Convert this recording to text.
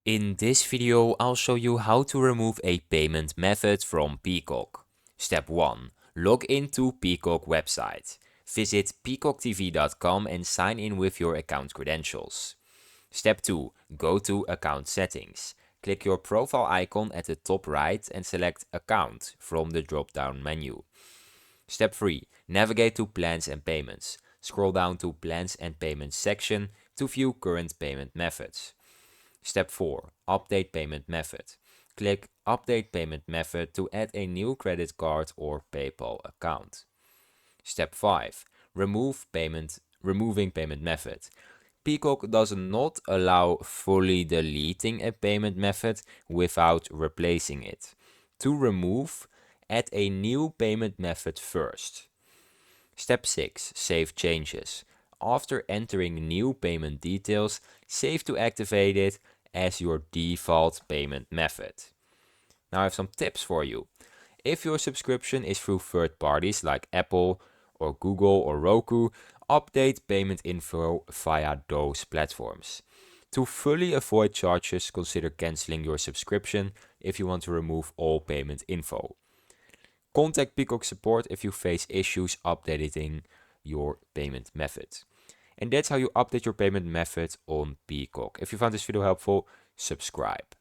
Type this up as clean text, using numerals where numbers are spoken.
In this video, I'll show you how to remove a payment method from Peacock. Step 1. Log into Peacock website. Visit peacocktv.com and sign in with your account credentials. Step 2. Go to Account Settings. Click your profile icon at the top right and select Account from the drop-down menu. Step 3. Navigate to Plans and Payments. Scroll down to Plans and Payments section to view current payment methods. Step 4. Update payment method. Click Update payment method to add a new credit card or PayPal account. Step 5. Removing payment method. Peacock does not allow fully deleting a payment method without replacing it. To remove, add a new payment method first. Step 6. Save changes. After entering new payment details, save to activate it as your default payment method. Now I have some tips for you. If your subscription is through third parties like Apple or Google or Roku, update payment info via those platforms. To fully avoid charges, consider canceling your subscription if you want to remove all payment info. Contact Peacock support if you face issues updating your payment method. And that's how you update your payment method on Peacock. If you found this video helpful, subscribe.